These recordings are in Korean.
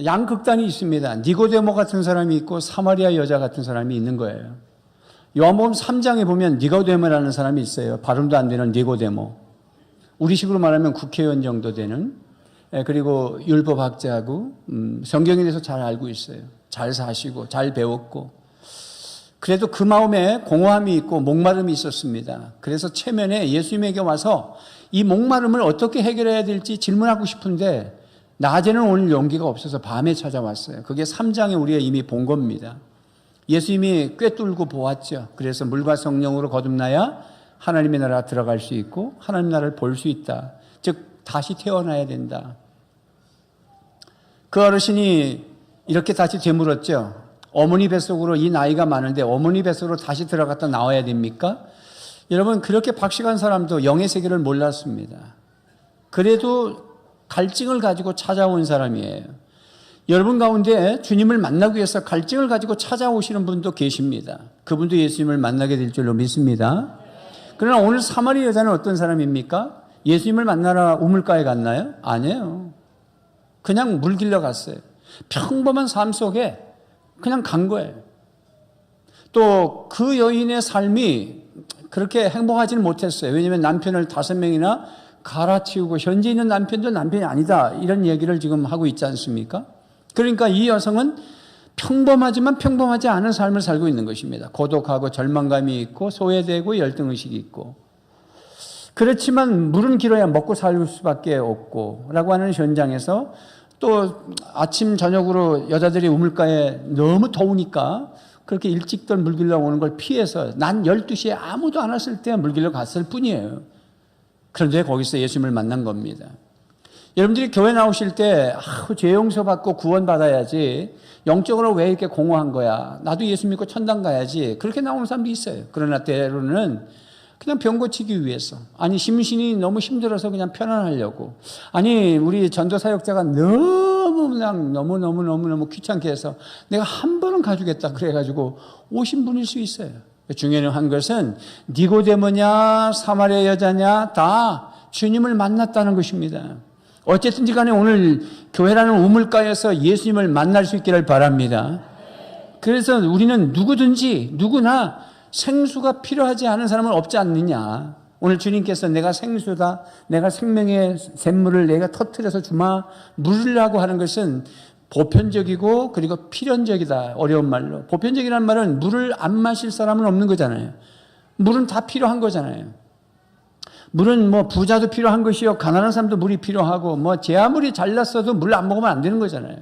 양극단이 있습니다. 니고데모 같은 사람이 있고 사마리아 여자 같은 사람이 있는 거예요. 요한복음 3장에 보면 니고데모라는 사람이 있어요. 발음도 안 되는 니고데모. 우리식으로 말하면 국회의원 정도 되는, 그리고 율법학자고 성경에 대해서 잘 알고 있어요. 잘 사시고 잘 배웠고. 그래도 그 마음에 공허함이 있고 목마름이 있었습니다. 그래서 체면에 예수님에게 와서 이 목마름을 어떻게 해결해야 될지 질문하고 싶은데 낮에는 오늘 용기가 없어서 밤에 찾아왔어요. 그게 3장에 우리가 이미 본 겁니다. 예수님이 꿰뚫고 보았죠. 그래서 물과 성령으로 거듭나야 하나님의 나라 들어갈 수 있고 하나님 나라를 볼 수 있다. 즉 다시 태어나야 된다. 그 어르신이 이렇게 다시 되물었죠. 어머니 뱃속으로, 이 나이가 많은데 어머니 뱃속으로 다시 들어갔다 나와야 됩니까? 여러분, 그렇게 박식한 사람도 영의 세계를 몰랐습니다. 그래도 갈증을 가지고 찾아온 사람이에요. 여러분 가운데 주님을 만나기 위해서 갈증을 가지고 찾아오시는 분도 계십니다. 그분도 예수님을 만나게 될 줄로 믿습니다. 그러나 오늘 사마리아 여자는 어떤 사람입니까? 예수님을 만나러 우물가에 갔나요? 아니에요. 그냥 물 길러 갔어요. 평범한 삶 속에 그냥 간 거예요. 또 그 여인의 삶이 그렇게 행복하지는 못했어요. 왜냐하면 남편을 5명이나 갈아치우고 현재 있는 남편도 남편이 아니다, 이런 얘기를 지금 하고 있지 않습니까? 그러니까 이 여성은 평범하지만 평범하지 않은 삶을 살고 있는 것입니다. 고독하고 절망감이 있고 소외되고 열등의식이 있고. 그렇지만 물은 길어야 먹고 살 수밖에 없고 라고 하는 현장에서 또 아침 저녁으로 여자들이 우물가에 너무 더우니까 그렇게 일찍들 물 길러 오는 걸 피해서 난 12시에 아무도 안 왔을 때 물 길러 갔을 뿐이에요. 그런데 거기서 예수님을 만난 겁니다. 여러분들이 교회 나오실 때 죄 용서받고 구원받아야지, 영적으로 왜 이렇게 공허한 거야, 나도 예수 믿고 천당 가야지, 그렇게 나오는 사람도 있어요. 그러나 때로는 그냥 병 고치기 위해서, 아니 심신이 너무 힘들어서 그냥 편안하려고, 아니 우리 전도사역자가 너무 귀찮게 해서 내가 한 번은 가주겠다 그래가지고 오신 분일 수 있어요. 중요한 것은 니고데모냐 사마리아 여자냐 다 주님을 만났다는 것입니다. 어쨌든지 간에 오늘 교회라는 우물가에서 예수님을 만날 수 있기를 바랍니다. 그래서 우리는 누구나 생수가 필요하지 않은 사람은 없지 않느냐. 오늘 주님께서 내가 생수다, 내가 생명의 샘물을 내가 터뜨려서 주마, 물으라고 하는 것은 보편적이고 그리고 필연적이다. 어려운 말로. 보편적이라는 말은 물을 안 마실 사람은 없는 거잖아요. 물은 다 필요한 거잖아요. 물은 뭐 부자도 필요한 것이요, 가난한 사람도 물이 필요하고, 뭐 제 아무리 잘났어도 물 안 먹으면 안 되는 거잖아요.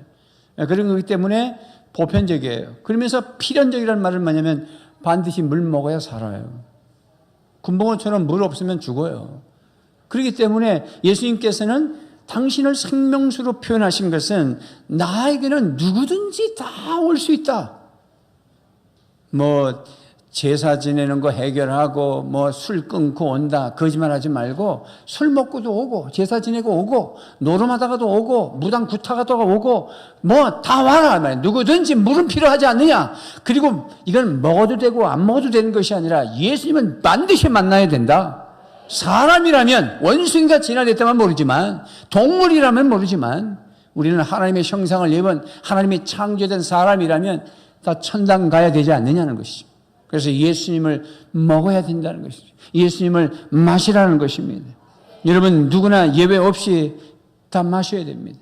그런 거기 때문에 보편적이에요. 그러면서 필연적이라는 말은 뭐냐면 반드시 물 먹어야 살아요. 군복원처럼 물 없으면 죽어요. 그렇기 때문에 예수님께서는 당신을 생명수로 표현하신 것은 나에게는 누구든지 다 올 수 있다. 뭐 제사 지내는 거 해결하고 뭐 술 끊고 온다, 거짓말하지 말고 술 먹고도 오고 제사 지내고 오고 노름하다가도 오고 무당 구타가다가 오고 뭐 다 와라 말이야. 누구든지 물은 필요하지 않느냐. 그리고 이건 먹어도 되고 안 먹어도 되는 것이 아니라 예수님은 반드시 만나야 된다. 사람이라면 원숭이가 진화됐다면 모르지만, 동물이라면 모르지만, 우리는 하나님의 형상을 입은 하나님의 창조된 사람이라면 다 천당 가야 되지 않느냐는 것이죠. 그래서 예수님을 먹어야 된다는 것이죠. 예수님을 마시라는 것입니다. 여러분 누구나 예외 없이 다 마셔야 됩니다.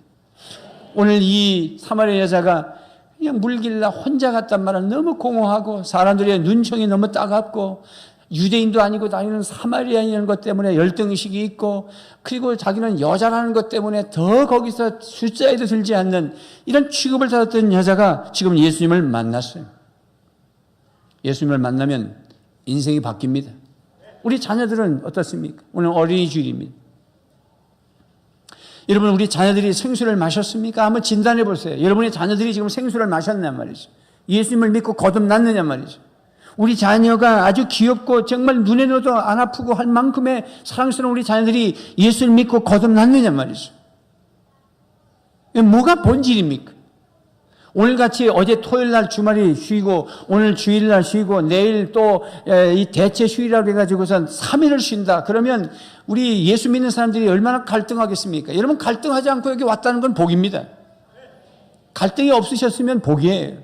오늘 이 사마리아 여자가 그냥 물길라 혼자 갔단 말은 너무 공허하고, 사람들의 눈총이 너무 따갑고, 유대인도 아니고 다니는 사마리아인이라는 것 때문에 열등의식이 있고, 그리고 자기는 여자라는 것 때문에 더 거기서 숫자에도 들지 않는 이런 취급을 받았던 여자가 지금 예수님을 만났어요. 예수님을 만나면 인생이 바뀝니다. 우리 자녀들은 어떻습니까? 오늘 어린이 주일입니다. 여러분, 우리 자녀들이 생수를 마셨습니까? 한번 진단해 보세요. 여러분의 자녀들이 지금 생수를 마셨냔 말이죠. 예수님을 믿고 거듭났느냐 말이죠. 우리 자녀가 아주 귀엽고 정말 눈에 넣어도 안 아프고 할 만큼의 사랑스러운 우리 자녀들이 예수를 믿고 거듭났느냐 말이죠. 뭐가 본질입니까? 오늘같이 어제 토요일날 주말이 쉬고 오늘 주일날 쉬고 내일 또 이 대체 휴일이라고 해가지고선 3일을 쉰다. 그러면 우리 예수 믿는 사람들이 얼마나 갈등하겠습니까? 여러분, 갈등하지 않고 여기 왔다는 건 복입니다. 갈등이 없으셨으면 복이에요.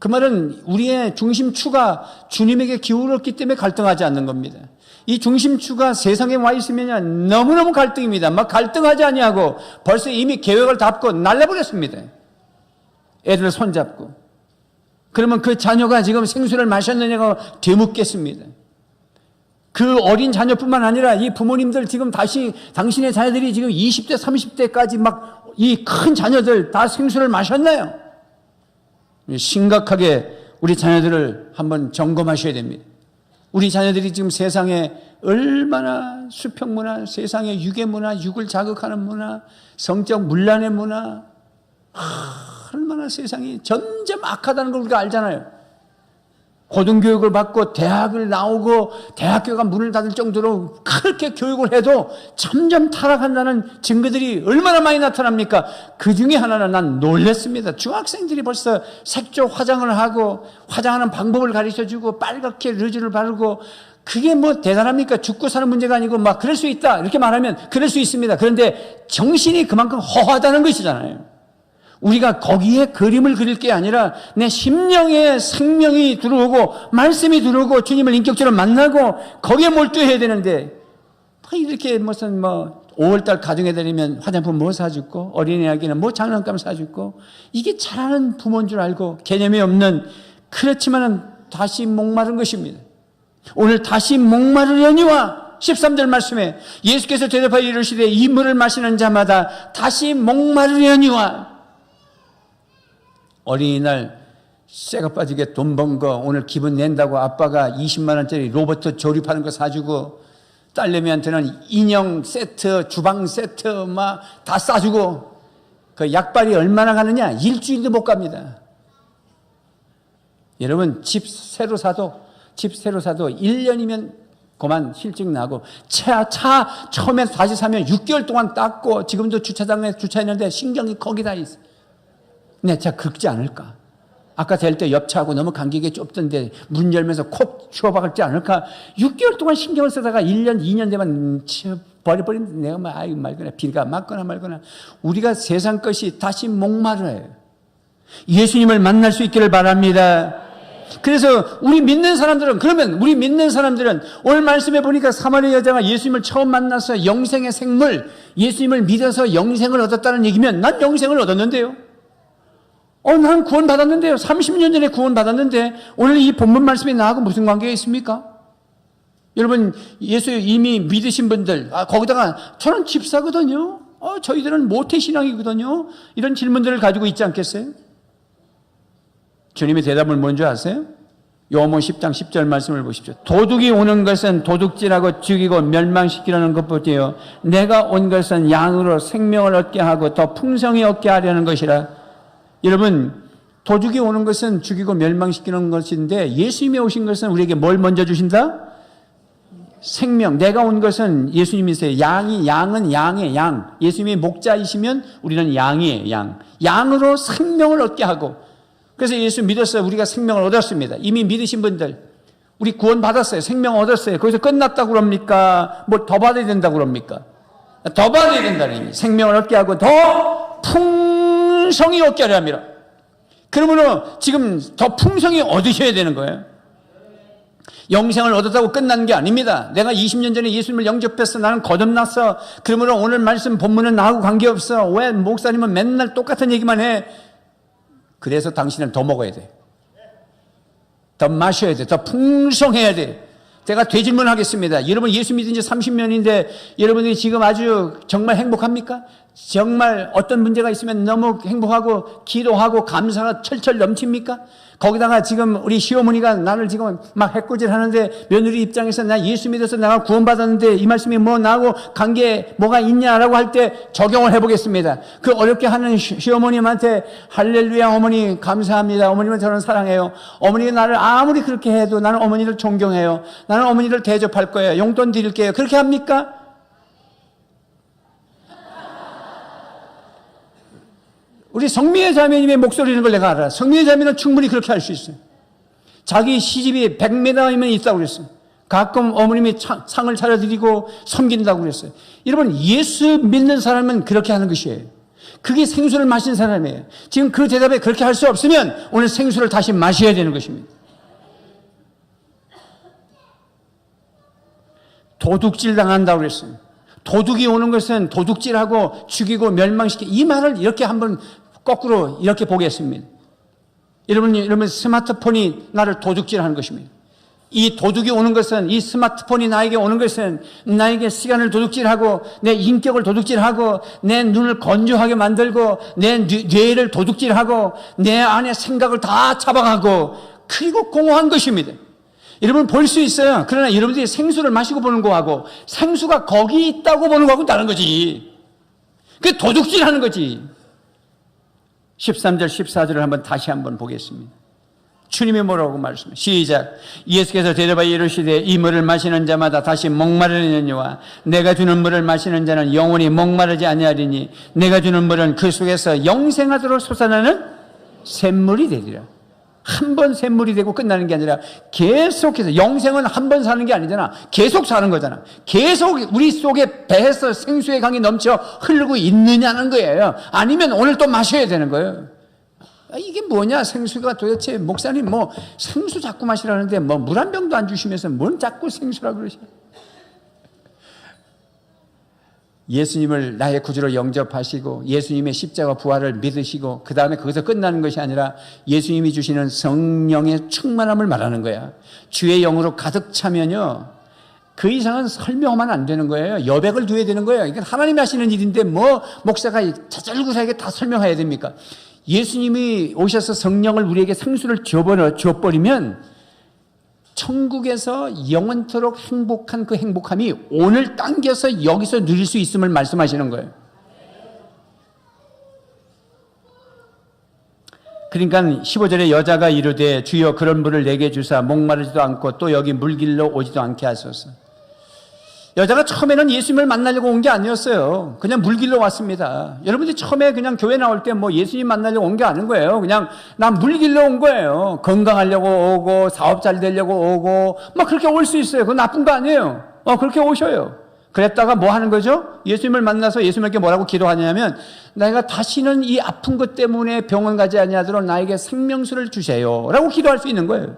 그 말은 우리의 중심추가 주님에게 기울었기 때문에 갈등하지 않는 겁니다. 이 중심추가 세상에 와 있으면 너무너무 갈등입니다. 막 갈등하지 아니하고 벌써 이미 계획을 잡고 날려버렸습니다. 애들 손잡고. 그러면 그 자녀가 지금 생수를 마셨느냐고 되묻겠습니다. 그 어린 자녀뿐만 아니라 이 부모님들 지금 다시 당신의 자녀들이 지금 20대, 30대까지 막 이 큰 자녀들 다 생수를 마셨나요? 심각하게 우리 자녀들을 한번 점검하셔야 됩니다. 우리 자녀들이 지금 세상에 얼마나 수평 문화, 세상의 유괴 문화, 육을 자극하는 문화, 성적 문란의 문화, 얼마나 세상이 점점 악하다는 걸 우리가 알잖아요. 고등교육을 받고 대학을 나오고 대학교가 문을 닫을 정도로 그렇게 교육을 해도 점점 타락한다는 증거들이 얼마나 많이 나타납니까? 그 중에 하나는 난 놀랐습니다. 중학생들이 벌써 색조 화장을 하고 화장하는 방법을 가르쳐주고 빨갛게 르즈를 바르고 그게 뭐 대단합니까? 죽고 사는 문제가 아니고 막 그럴 수 있다 이렇게 말하면 그럴 수 있습니다. 그런데 정신이 그만큼 허하다는 것이잖아요. 우리가 거기에 그림을 그릴 게 아니라 내 심령에 생명이 들어오고 말씀이 들어오고 주님을 인격적으로 만나고 거기에 몰두해야 되는데 이렇게 무슨 5월달 가정에 다니면 화장품 뭐 사주고 어린이에게는 뭐 장난감 사주고 이게 잘하는 부모인 줄 알고 개념이 없는 그렇지만은 다시 목마른 것입니다. 오늘 다시 목마르려니와 13절 말씀에 예수께서 대답하여 이르시되 이 물을 마시는 자마다 다시 목마르려니와 어린이날 쇠가 빠지게 돈 번 거 오늘 기분 낸다고 아빠가 20만 원짜리 로봇 조립하는 거 사주고 딸내미한테는 인형 세트, 주방 세트 막 다 싸주고 그 약발이 얼마나 가느냐? 일주일도 못 갑니다. 여러분 집 새로 사도 1년이면 그만 실증 나고 차 처음에 다시 사면 6개월 동안 닦고 지금도 주차장에 주차했는데 신경이 거기다 있어. 내 차 긁지 않을까? 아까 될 때 옆차하고 너무 간격이 좁던데 문 열면서 콕 추워박을지 않을까? 6개월 동안 신경을 쓰다가 1년, 2년 되면 버려버리면 내가 말거나 비가 맞거나 말거나 우리가 세상 것이 다시 목마르요. 예수님을 만날 수 있기를 바랍니다. 그래서 우리 믿는 사람들은 오늘 말씀해 보니까 사마리아 여자가 예수님을 처음 만나서 영생의 생물, 예수님을 믿어서 영생을 얻었다는 얘기면 난 영생을 얻었는데요. 난 구원 받았는데요. 30년 전에 구원 받았는데 오늘 이 본문 말씀이 나하고 무슨 관계가 있습니까? 여러분 예수 이미 믿으신 분들 거기다가 저는 집사거든요. 저희들은 모태신앙이거든요. 이런 질문들을 가지고 있지 않겠어요? 주님의 대답은 뭔지 아세요? 요한복음 10장 10절 말씀을 보십시오. 도둑이 오는 것은 도둑질하고 죽이고 멸망시키려는 것뿐이요 내가 온 것은 양으로 생명을 얻게 하고 더 풍성히 얻게 하려는 것이라. 여러분 도둑이 오는 것은 죽이고 멸망시키는 것인데 예수님이 오신 것은 우리에게 뭘 먼저 주신다? 생명. 내가 온 것은 예수님이세요. 양은 양의 양. 예수님이 목자이시면 우리는 양이에요. 양으로 생명을 얻게 하고 그래서 예수 믿었어요. 우리가 생명을 얻었습니다. 이미 믿으신 분들 우리 구원 받았어요. 생명 얻었어요. 거기서 끝났다고 그럽니까? 뭐 더 받아야 된다고 그럽니까? 더 받아야 된다는 의미. 생명을 얻게 하고 더 풍성히 얻게 하려 합니다. 그러므로 지금 더 풍성히 얻으셔야 되는 거예요. 영생을 얻었다고 끝난 게 아닙니다. 내가 20년 전에 예수님을 영접했어. 나는 거듭났어. 그러므로 오늘 말씀 본문은 나하고 관계없어. 왜 목사님은 맨날 똑같은 얘기만 해? 그래서 당신은 더 먹어야 돼. 더 마셔야 돼. 더 풍성해야 돼. 제가 되질문하겠습니다. 여러분 예수 믿은 지 30년인데 여러분들이 지금 아주 정말 행복합니까? 정말 어떤 문제가 있으면 너무 행복하고 기도하고 감사가 철철 넘칩니까? 거기다가 지금 우리 시어머니가 나를 지금 막 해코지를 하는데 며느리 입장에서 나 예수 믿어서 내가 구원받았는데 이 말씀이 뭐 나하고 관계 뭐가 있냐라고 할 때 적용을 해보겠습니다. 그 어렵게 하는 시어머님한테 할렐루야 어머니 감사합니다. 어머님은 저는 사랑해요. 어머니가 나를 아무리 그렇게 해도 나는 어머니를 존경해요. 나는 어머니를 대접할 거예요. 용돈 드릴게요. 그렇게 합니까? 우리 성미의 자매님의 목소리는 걸 내가 알아. 성미의 자매는 충분히 그렇게 할 수 있어요. 자기 시집이 100m이면 있다고 그랬어요. 가끔 어머님이 상을 차려드리고 섬긴다고 그랬어요. 여러분 예수 믿는 사람은 그렇게 하는 것이에요. 그게 생수를 마신 사람이에요. 지금 그 대답에 그렇게 할 수 없으면 오늘 생수를 다시 마셔야 되는 것입니다. 도둑질 당한다고 그랬어요. 도둑이 오는 것은 도둑질하고 죽이고 멸망시키고, 이 말을 이렇게 한번 거꾸로 이렇게 보겠습니다. 여러분 스마트폰이 나를 도둑질하는 것입니다. 이 도둑이 오는 것은, 이 스마트폰이 나에게 오는 것은 나에게 시간을 도둑질하고 내 인격을 도둑질하고 내 눈을 건조하게 만들고 내 뇌를 도둑질하고 내 안에 생각을 다 잡아가고 그리고 공허한 것입니다. 여러분 볼 수 있어요. 그러나 여러분들이 생수를 마시고 보는 거하고 생수가 거기 있다고 보는 거하고 다른 거지. 그게 도둑질하는 거지. 13절 14절을 한번 다시 한번 보겠습니다. 주님이 뭐라고 말씀해요? 시작. 예수께서 대답하여 이르시되 이 물을 마시는 자마다 다시 목마르느니와 내가 주는 물을 마시는 자는 영원히 목마르지 아니하리니 내가 주는 물은 그 속에서 영생하도록 솟아나는 샘물이 되리라. 한 번 샘물이 되고 끝나는 게 아니라 계속해서, 영생은 한 번 사는 게 아니잖아. 계속 사는 거잖아. 계속 우리 속에 배에서 생수의 강이 넘쳐 흐르고 있느냐는 거예요. 아니면 오늘 또 마셔야 되는 거예요. 이게 뭐냐, 생수가 도대체. 목사님 뭐 생수 자꾸 마시라는데 뭐 물 한 병도 안 주시면서 뭔 자꾸 생수라 그러시냐. 예수님을 나의 구주로 영접하시고 예수님의 십자가 부활을 믿으시고 그 다음에 거기서 끝나는 것이 아니라 예수님이 주시는 성령의 충만함을 말하는 거야. 주의 영으로 가득 차면요, 그 이상은 설명하면 안 되는 거예요. 여백을 둬야 되는 거예요. 이건 하나님이 하시는 일인데 뭐 목사가 자잘구사하게 다 설명해야 됩니까? 예수님이 오셔서 성령을 우리에게 생수를 줘버리면 천국에서 영원토록 행복한 그 행복함이 오늘 당겨서 여기서 누릴 수 있음을 말씀하시는 거예요. 그러니까 15절에 여자가 이르되 주여 그런 물을 내게 주사 목마르지도 않고 또 여기 물길로 오지도 않게 하소서. 여자가 처음에는 예수님을 만나려고 온 게 아니었어요. 그냥 물길로 왔습니다. 여러분들이 처음에 그냥 교회 나올 때 뭐 예수님 만나려고 온 게 아닌 거예요. 그냥 난 물길로 온 거예요. 건강하려고 오고 사업 잘 되려고 오고 막 그렇게 올 수 있어요. 그건 나쁜 거 아니에요. 그렇게 오셔요. 그랬다가 뭐 하는 거죠? 예수님을 만나서 예수님께 뭐라고 기도하냐면 내가 다시는 이 아픈 것 때문에 병원 가지 아니하도록 나에게 생명수를 주세요 라고 기도할 수 있는 거예요.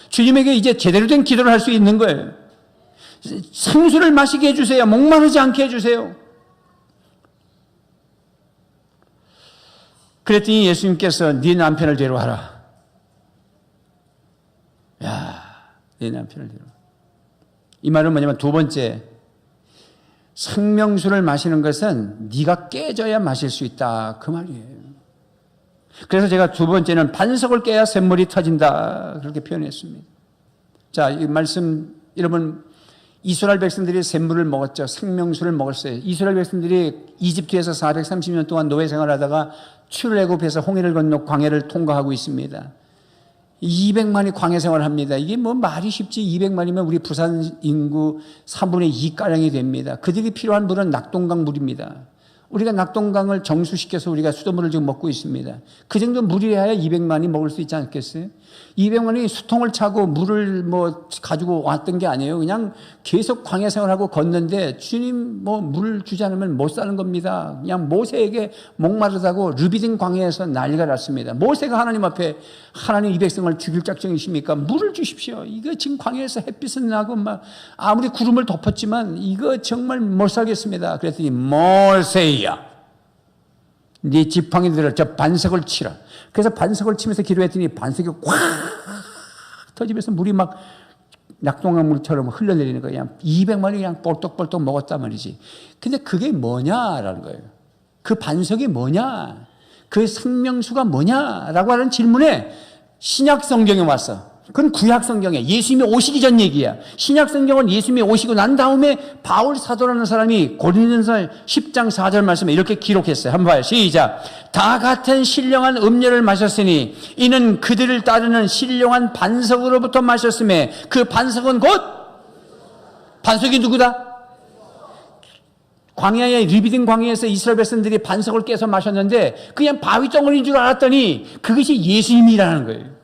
주님에게 이제 제대로 된 기도를 할 수 있는 거예요. 생수를 마시게 해주세요. 목마르지 않게 해주세요. 그랬더니 예수님께서 네 남편을 데려와라. 야, 네 남편을 데려와. 이 말은 뭐냐면 두 번째, 생명수를 마시는 것은 네가 깨져야 마실 수 있다, 그 말이에요. 그래서 제가 두 번째는 반석을 깨야 샘물이 터진다, 그렇게 표현했습니다. 자, 이 말씀 여러분, 이스라엘 백성들이 샘물을 먹었죠. 생명수를 먹었어요. 이스라엘 백성들이 이집트에서 430년 동안 노예 생활하다가 출애굽해서 홍해를 건너 광야를 통과하고 있습니다. 200만이 광야 생활합니다. 이게 뭐 말이 쉽지. 200만이면 우리 부산 인구 3분의 2가량이 됩니다. 그들이 필요한 물은 낙동강 물입니다. 우리가 낙동강을 정수시켜서 우리가 수돗물을 지금 먹고 있습니다. 그 정도 물이어야 200만이 먹을 수 있지 않겠어요? 200만이 수통을 차고 물을 뭐 가지고 왔던 게 아니에요. 그냥 계속 광야 생활하고 걷는데 주님 뭐 물 주지 않으면 못 사는 겁니다. 그냥 모세에게 목마르다고 르비딘 광야에서 난리가 났습니다. 모세가 하나님 앞에 하나님 이 백성을 죽일 작정이십니까? 물을 주십시오. 이거 지금 광야에서 햇빛은 나고 막 아무리 구름을 덮었지만 이거 정말 못 살겠습니다. 그랬더니 모세야, 네 지팡이들을 저 반석을 치라. 그래서 반석을 치면서 기도했더니 반석이 꽉 터지면서 물이 막 낙동강 물처럼 흘러내리는 거예요. 200만이 그냥 볼떡볼떡 먹었단 말이지. 근데 그게 뭐냐라는 거예요. 그 반석이 뭐냐? 그 생명수가 뭐냐라고 하는 질문에 신약 성경에 왔어. 그건 구약 성경에 예수님이 오시기 전 얘기야. 신약 성경은 예수님이 오시고 난 다음에 바울 사도라는 사람이 고린도전서 10장 4절 말씀에 이렇게 기록했어요. 한번 봐요. 시작. 다 같은 신령한 음료를 마셨으니 이는 그들을 따르는 신령한 반석으로부터 마셨음에 그 반석은 곧 반석이 누구다? 광야의 르비딘 광야에서 이스라엘 백성들이 반석을 깨서 마셨는데 그냥 바위 덩어리인 줄 알았더니 그것이 예수님이라는 거예요.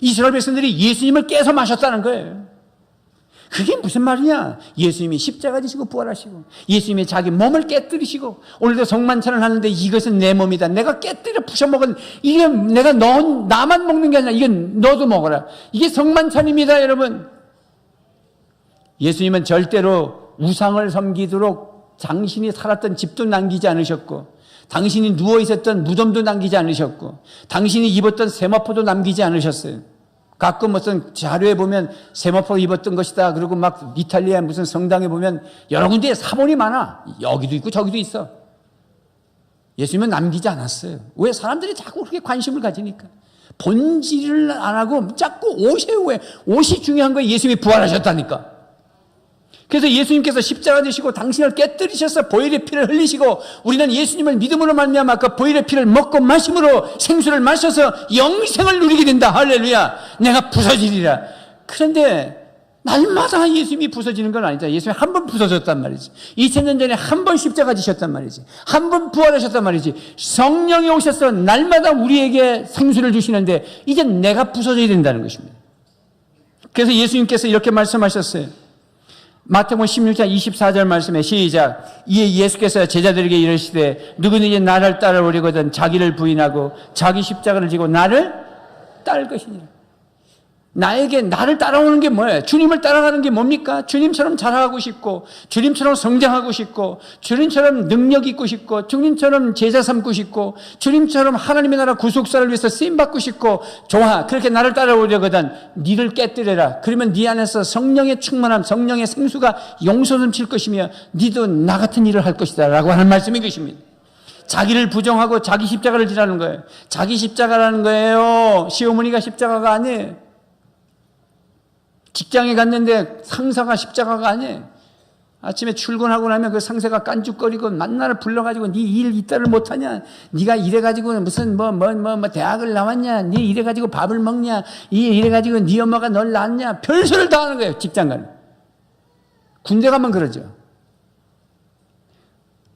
이스라엘 백성들이 예수님을 깨서 마셨다는 거예요. 그게 무슨 말이냐? 예수님이 십자가 지시고 부활하시고 예수님이 자기 몸을 깨뜨리시고 오늘도 성만찬을 하는데 이것은 내 몸이다. 내가 깨뜨려 부셔먹은 이게 내가 나만 먹는 게 아니라 이건 너도 먹어라. 이게 성만찬입니다, 여러분. 예수님은 절대로 우상을 섬기도록 당신이 살았던 집도 남기지 않으셨고 당신이 누워있었던 무덤도 남기지 않으셨고 당신이 입었던 세마포도 남기지 않으셨어요. 가끔 어떤 자료에 보면 세마포 입었던 것이다. 그리고 막 이탈리아 무슨 성당에 보면 여러 군데에 사본이 많아. 여기도 있고 저기도 있어. 예수님은 남기지 않았어요. 왜? 사람들이 자꾸 그렇게 관심을 가지니까. 본질을 안 하고 자꾸 옷이 중요한 거예요. 예수님이 부활하셨다니까. 그래서 예수님께서 십자가 지시고 당신을 깨뜨리셔서 보혈의 피를 흘리시고 우리는 예수님을 믿음으로 말미암아 그 보혈의 피를 먹고 마심으로 생수를 마셔서 영생을 누리게 된다. 할렐루야. 내가 부서지리라. 그런데 날마다 예수님이 부서지는 건 아니다. 예수님이 한 번 부서졌단 말이지. 2000년 전에 한 번 십자가 지셨단 말이지. 한 번 부활하셨단 말이지. 성령이 오셔서 날마다 우리에게 생수를 주시는데 이제 내가 부서져야 된다는 것입니다. 그래서 예수님께서 이렇게 말씀하셨어요. 마태복음 16장 24절 말씀에 시작. 이에 예수께서 제자들에게 이르시되 누구든지 나를 따라오려거든 자기를 부인하고 자기 십자가를 지고 나를 따를 것이니라. 나를 따라오는 게 뭐예요? 주님을 따라가는 게 뭡니까? 주님처럼 자라가고 싶고 주님처럼 성장하고 싶고 주님처럼 능력 있고 싶고 주님처럼 제자 삼고 싶고 주님처럼 하나님의 나라 구속사를 위해서 쓰임받고 싶고 좋아. 그렇게 나를 따라오려거든 니를 깨뜨려라. 그러면 네 안에서 성령의 충만함, 성령의 생수가 용솟음 칠 것이며 니도 나 같은 일을 할 것이다 라고 하는 말씀인 것입니다. 자기를 부정하고 자기 십자가를 지라는 거예요. 자기 십자가라는 거예요. 시어머니가 십자가가 아니에요. 직장에 갔는데 상사가 십자가가 아니에요. 아침에 출근하고 나면 그 상사가 깐죽거리고 만나를 불러가지고 네 일 이따를 못하냐? 네가 이래가지고 무슨 대학을 나왔냐? 네 이래가지고 밥을 먹냐? 이래가지고 네 엄마가 널 낳았냐? 별소리를 다 하는 거예요. 직장 가는. 군대 가면 그러죠.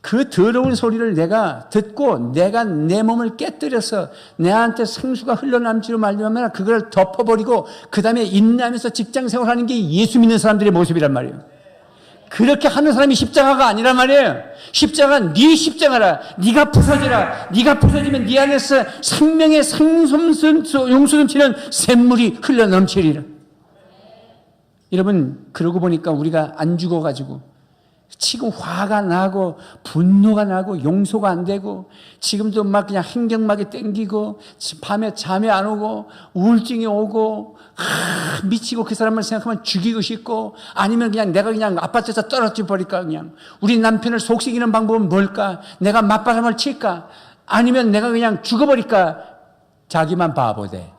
그 더러운 소리를 내가 듣고 내가 내 몸을 깨뜨려서 내한테 생수가 흘러남지로 말미암아 그걸 덮어버리고 그 다음에 인내하면서 직장 생활하는 게 예수 믿는 사람들의 모습이란 말이에요. 그렇게 하는 사람이 십자가가 아니란 말이에요. 십자가는 네 십자가라. 네가 부서지라. 네가 부서지면 네 안에서 생명의 용수름 치는 샘물이 흘러넘치리라. 여러분 그러고 보니까 우리가 안 죽어가지고 지금 화가 나고 분노가 나고 용서가 안 되고 지금도 막 그냥 행경막이 땡기고 밤에 잠이 안 오고 우울증이 오고 미치고 그 사람을 생각하면 죽이고 싶고 아니면 그냥 내가 그냥 아파트에서 떨어져 버릴까 그냥 우리 남편을 속삭이는 방법은 뭘까? 내가 맞바람을 칠까? 아니면 내가 그냥 죽어버릴까? 자기만 바보돼.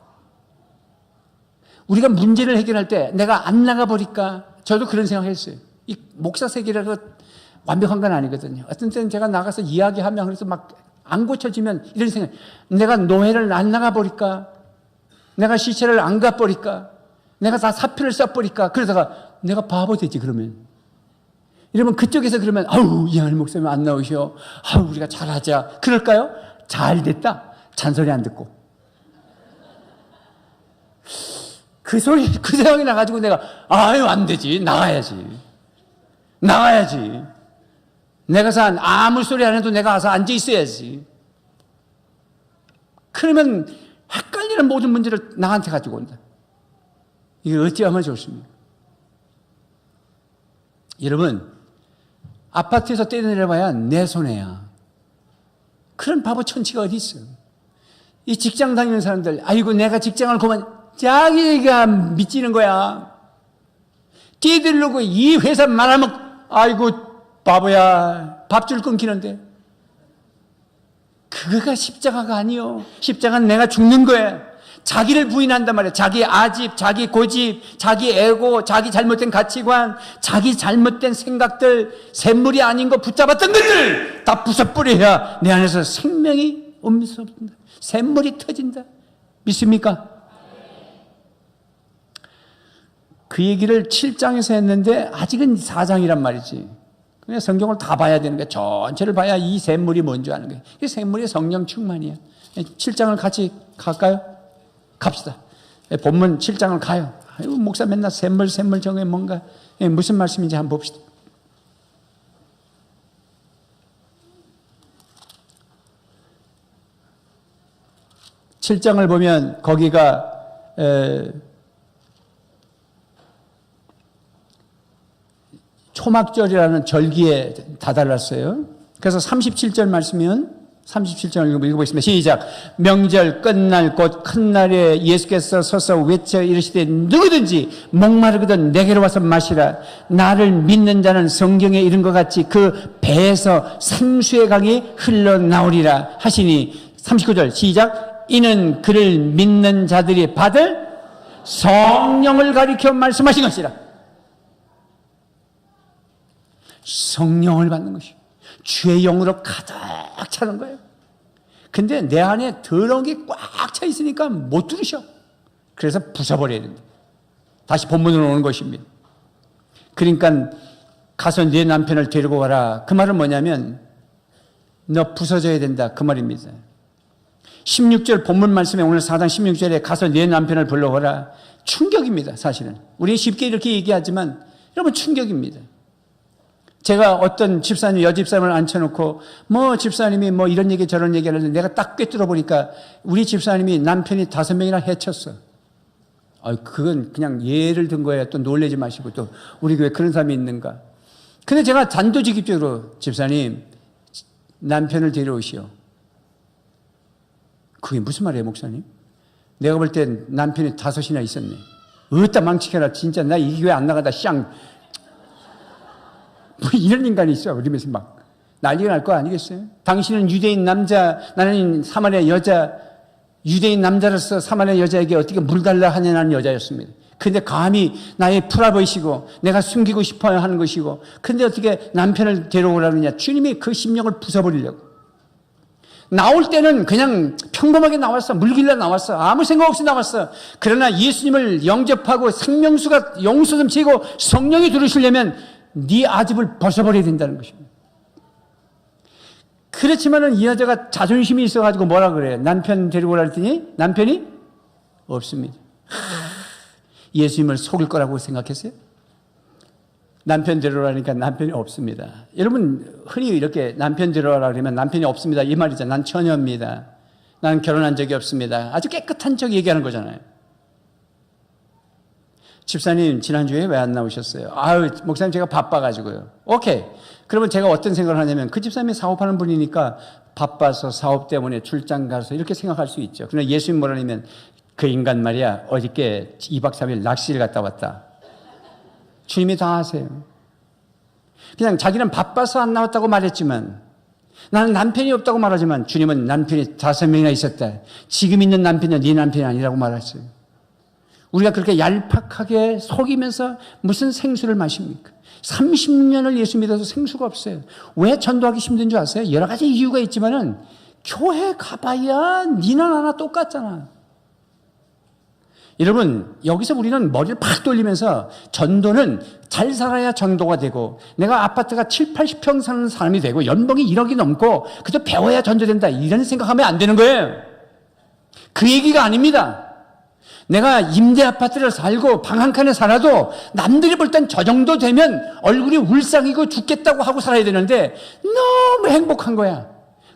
우리가 문제를 해결할 때 내가 안 나가버릴까? 저도 그런 생각했어요. 이 목사 세계라고 완벽한 건 아니거든요. 어떤 때는 제가 나가서 이야기하면 그래서 막 안 고쳐지면 이런 생각, 내가 노회를 안 나가버릴까? 내가 시체를 안 가버릴까? 내가 다 사표를 써버릴까? 그러다가 내가 바보 되지 그러면. 이러면 그쪽에서 그러면 아우 이하늘 목사님 안 나오셔. 아우 우리가 잘하자. 그럴까요? 잘 됐다. 잔소리 안 듣고. 그 소리, 그 생각이 나가지고 내가 아유 안 되지. 나가야지. 내가 아무 소리 안 해도 내가 가서 앉아 있어야지. 그러면 헷갈리는 모든 문제를 나한테 가지고 온다. 이게 어찌하면 좋습니까? 여러분 아파트에서 떼내려봐야 내 손해야. 그런 바보 천치가 어디 있어요? 이 직장 다니는 사람들 아이고 내가 직장을 그만 자기가 미치는 거야. 뛰들르고 이 회사 말하면 아이고 바보야 밥줄 끊기는데 그거가 십자가가 아니요. 십자가는 내가 죽는 거야. 자기를 부인한단 말이야. 자기 아집, 자기 고집, 자기 에고, 자기 잘못된 가치관, 자기 잘못된 생각들, 샘물이 아닌 거 붙잡았던 것들 다 부숴버려야 내 안에서 생명이 엄습니다. 샘물이 터진다. 믿습니까? 그 얘기를 7장에서 했는데 아직은 4장이란 말이지. 그냥 성경을 다 봐야 되는 거야. 전체를 봐야 이 샘물이 뭔지 아는 거야. 이 샘물이 성령 충만이야. 7장을 같이 갈까요? 갑시다. 본문 7장을 가요. 아이고, 목사 맨날 샘물 정해 뭔가 무슨 말씀인지 한번 봅시다. 7장을 보면 거기가 초막절이라는 절기에 다다랐어요. 그래서 37절 말씀이면 37절 읽어보겠습니다. 시작. 명절 끝날 곧 큰 날에 예수께서 서서 외쳐 이르시되 누구든지 목마르거든 내게로 와서 마시라. 나를 믿는 자는 성경에 이른 것 같이 그 배에서 생수의 강이 흘러나오리라 하시니 39절 시작. 이는 그를 믿는 자들이 받을 성령을 가리켜 말씀하신 것이라. 성령을 받는 것이 주의 영으로 가득 차는 거예요. 근데 내 안에 더러운 게 꽉 차 있으니까 못 들으셔. 그래서 부숴버려야 된다. 다시 본문으로 오는 것입니다. 그러니까 가서 네 남편을 데리고 가라. 그 말은 뭐냐면 너 부서져야 된다. 그 말입니다. 16절 본문 말씀에 오늘 4장 16절에 가서 네 남편을 불러오라. 충격입니다. 사실은. 우리 쉽게 이렇게 얘기하지만 여러분 충격입니다. 제가 어떤 집사님, 여집사님을 앉혀놓고 집사님이 이런 얘기 저런 얘기 하는데 내가 딱 꿰뚫어 보니까 우리 집사님이 남편이 5명이나 해쳤어. 그건 그냥 예를 든 거예요. 또 놀라지 마시고 또 우리 교회 그런 사람이 있는가. 근데 제가 단도직입적으로 집사님 남편을 데려오시오. 그게 무슨 말이에요, 목사님? 내가 볼 땐 남편이 5이나 있었네. 어따 망치켜라. 진짜 나 이 교회 안 나가다 쌍. 이런 인간이 있어. 그러면서 막 난리가 날 거 아니겠어요? 당신은 유대인 남자, 나는 사마리아 여자, 유대인 남자로서 사마리아 여자에게 어떻게 물달라 하냐는 여자였습니다. 근데 감히 나의 풀어보이시고 내가 숨기고 싶어야 하는 것이고 근데 어떻게 남편을 데려오라느냐. 주님이 그 심령을 부숴버리려고. 나올 때는 그냥 평범하게 나왔어. 물길래 나왔어. 아무 생각 없이 나왔어. 그러나 예수님을 영접하고 생명수가 용수 좀 치고 성령이 들으시려면 네 아집을 벗어버려야 된다는 것입니다. 그렇지만은 이 여자가 자존심이 있어가지고 뭐라 그래요? 남편 데리고 오라 했더니 남편이 없습니다. 예수님을 속일 거라고 생각했어요? 남편 데려오라니까 남편이 없습니다. 여러분 흔히 이렇게 남편 데려오라 그러면 남편이 없습니다 이 말이죠. 난 처녀입니다. 난 결혼한 적이 없습니다. 아주 깨끗한 척 얘기하는 거잖아요. 집사님 지난주에 왜 안 나오셨어요? 목사님 제가 바빠가지고요. 오케이. 그러면 제가 어떤 생각을 하냐면 그 집사님이 사업하는 분이니까 바빠서 사업 때문에 출장 가서 이렇게 생각할 수 있죠. 그러나 예수님 뭐라냐면 그 인간 말이야 어저께 2박 3일 낚시를 갔다 왔다. 주님이 다 아세요. 그냥 자기는 바빠서 안 나왔다고 말했지만 나는 남편이 없다고 말하지만 주님은 남편이 5명이나 있었다. 지금 있는 남편은 네 남편이 아니라고 말했어요. 우리가 그렇게 얄팍하게 속이면서 무슨 생수를 마십니까? 30년을 예수 믿어서 생수가 없어요. 왜 전도하기 힘든 줄 아세요? 여러 가지 이유가 있지만은 교회 가봐야 니나 나나 똑같잖아. 여러분 여기서 우리는 머리를 팍 돌리면서 전도는 잘 살아야 전도가 되고 내가 아파트가 7, 80평 사는 사람이 되고 연봉이 1억이 넘고 그저 배워야 전도된다 이런 생각하면 안 되는 거예요. 그 얘기가 아닙니다. 내가 임대 아파트를 살고 방 한 칸에 살아도 남들이 볼 땐 저 정도 되면 얼굴이 울상이고 죽겠다고 하고 살아야 되는데 너무 행복한 거야.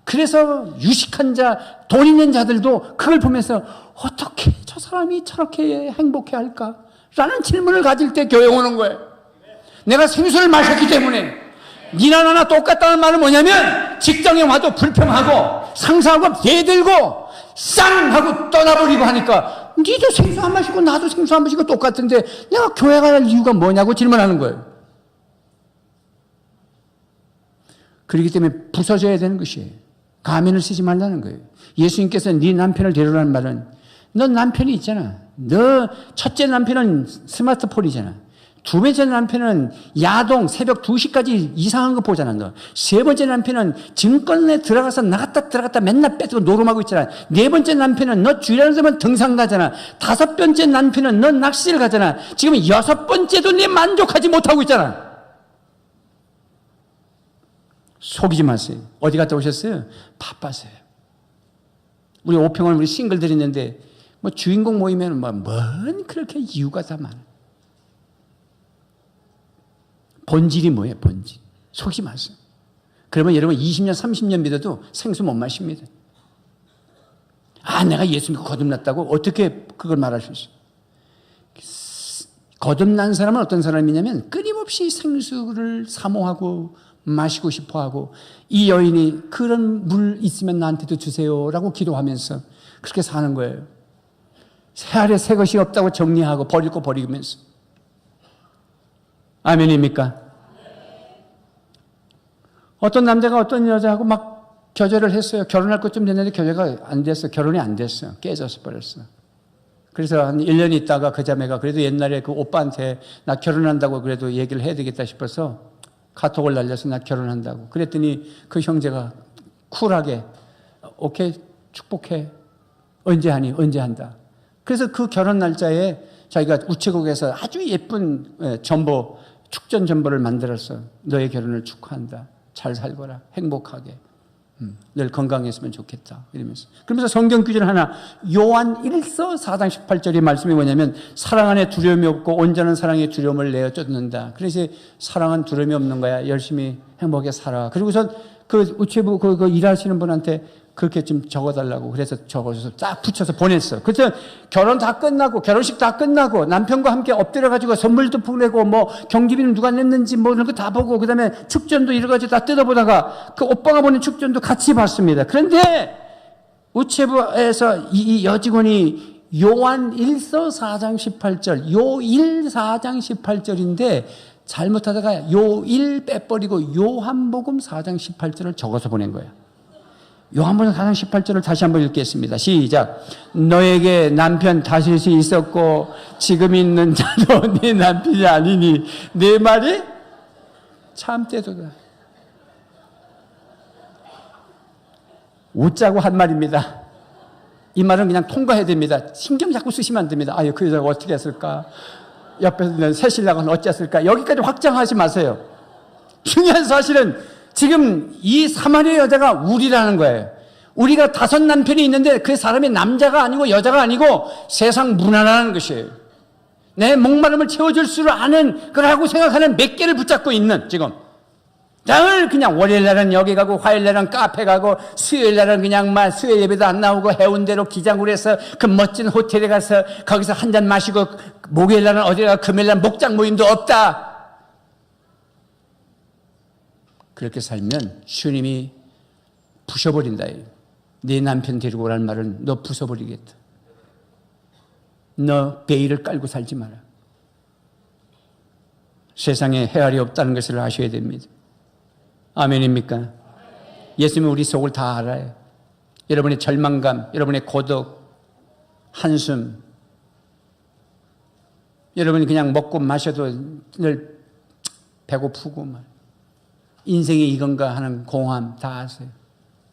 그래서 유식한 자, 돈 있는 자들도 그걸 보면서 어떻게 저 사람이 저렇게 행복해 할까? 라는 질문을 가질 때 교회 오는 거예요. 내가 생수를 마셨기 때문에 니나 나나 똑같다는 말은 뭐냐면 직장에 와도 불평하고 상사하고 대들고 쌍 하고 떠나버리고 하니까 니도 생수 안 마시고 나도 생수 안 마시고 똑같은데 내가 교회 갈 이유가 뭐냐고 질문하는 거예요. 그렇기 때문에 부서져야 되는 것이에요. 가면을 쓰지 말라는 거예요. 예수님께서 네 남편을 데려오라는 말은 너 남편이 있잖아. 너 첫째 남편은 스마트폰이잖아. 두 번째 남편은 야동 새벽 2시까지 이상한 거 보잖아. 너. 세 번째 남편은 증권에 들어가서 나갔다 맨날 뺏고 노름하고 있잖아. 네 번째 남편은 너 주일하는 데만 등산 가잖아. 5번째 남편은 너 낚시를 가잖아. 지금 6번째도 네 만족하지 못하고 있잖아. 속이지 마세요. 어디 갔다 오셨어요? 바빠서요. 우리 5평을 우리 싱글들 있는데 주인공 모이면 뭔 그렇게 이유가 다 많아. 본질이 뭐예요? 본질. 속지 마세요. 그러면 여러분 20년, 30년 믿어도 생수 못 마십니다. 아, 내가 예수 믿고 거듭났다고 어떻게 그걸 말할 수 있어요? 거듭난 사람은 어떤 사람이냐면 끊임없이 생수를 사모하고 마시고 싶어하고, 이 여인이 그런 물 있으면 나한테도 주세요라고 기도하면서 그렇게 사는 거예요. 새 아래 새 것이 없다고 정리하고 버릴 거 버리면서. 아멘입니까? 어떤 남자가 어떤 여자하고 막 교제를 했어요. 결혼할 것쯤 됐는데 교제가 안 됐어요. 결혼이 안 됐어요. 깨져서 버렸어요. 그래서 한 1년 있다가 그 자매가 그래도 옛날에 그 오빠한테 나 결혼한다고 그래도 얘기를 해야 되겠다 싶어서 카톡을 날려서 나 결혼한다고. 그랬더니 그 형제가 쿨하게 오케이, 축복해. 언제 하니? 언제 한다. 그래서 그 결혼 날짜에 자기가 우체국에서 아주 예쁜 전보, 축전 전보를 만들었어. 너의 결혼을 축하한다. 잘 살거라. 행복하게. 늘 건강했으면 좋겠다. 이러면서. 그러면서 성경 규절 하나, 요한 1서 4장 18절의 말씀이 뭐냐면, 사랑 안에 두려움이 없고 온전한 사랑의 두려움을 내어 쫓는다. 그래서 사랑은 두려움이 없는 거야. 열심히 행복하게 살아. 그리고서 그 우체부 그 일하시는 분한테 그렇게 좀 적어달라고 그래서 적어서 딱 붙여서 보냈어. 그래서 결혼 다 끝나고 결혼식 다 끝나고 남편과 함께 엎드려가지고 선물도 보내고 뭐 경비비는 누가 냈는지 뭐 이런 거 다 보고 그다음에 축전도 여러 가지 다 뜯어보다가 그 오빠가 보낸 축전도 같이 봤습니다. 그런데 우체부에서 이 여직원이 요한 1서 4장 18절, 요1 4장 18절인데 잘못하다가 요1 빼버리고 요한복음 4장 18절을 적어서 보낸 거예요. 요한복음 4장 18절을 다시 한번 읽겠습니다. 시작. 너에게 남편 다윗이 있었고 지금 있는 자도 네 남편이 아니니 내 말이 참되도다. 웃자고 한 말입니다. 이 말은 그냥 통과해야 됩니다. 신경 자꾸 쓰시면 안 됩니다. 아유, 그 여자가 어떻게 했을까? 옆에서 있는 새 신랑은 어찌했을까? 여기까지 확장하지 마세요. 중요한 사실은 지금 이 사마리아 여자가 우리라는 거예요. 우리가 5 남편이 있는데 그 사람이 남자가 아니고 여자가 아니고 세상 문화라는 것이에요. 내 목마름을 채워줄 줄 아는 그러고 생각하는 몇 개를 붙잡고 있는 지금. 늘 그냥 월요일 날은 여기 가고 화요일 날은 카페 가고 수요일 날은 그냥 수요 예배도 안 나오고 해운대로 기장으로 해서 그 멋진 호텔에 가서 거기서 한 잔 마시고 목요일 날은 어디 가 금요일 날 목장 모임도 없다. 그렇게 살면 주님이 부셔버린다. 네 남편 데리고 오라는 말은 너 부숴버리겠다. 너 베일을 깔고 살지 마라. 세상에 헤아리 없다는 것을 아셔야 됩니다. 아멘입니까? 예수님은 우리 속을 다 알아요. 여러분의 절망감, 여러분의 고독, 한숨, 여러분이 그냥 먹고 마셔도 늘 배고프고 말. 인생이 이건가 하는 공허함 다 아세요.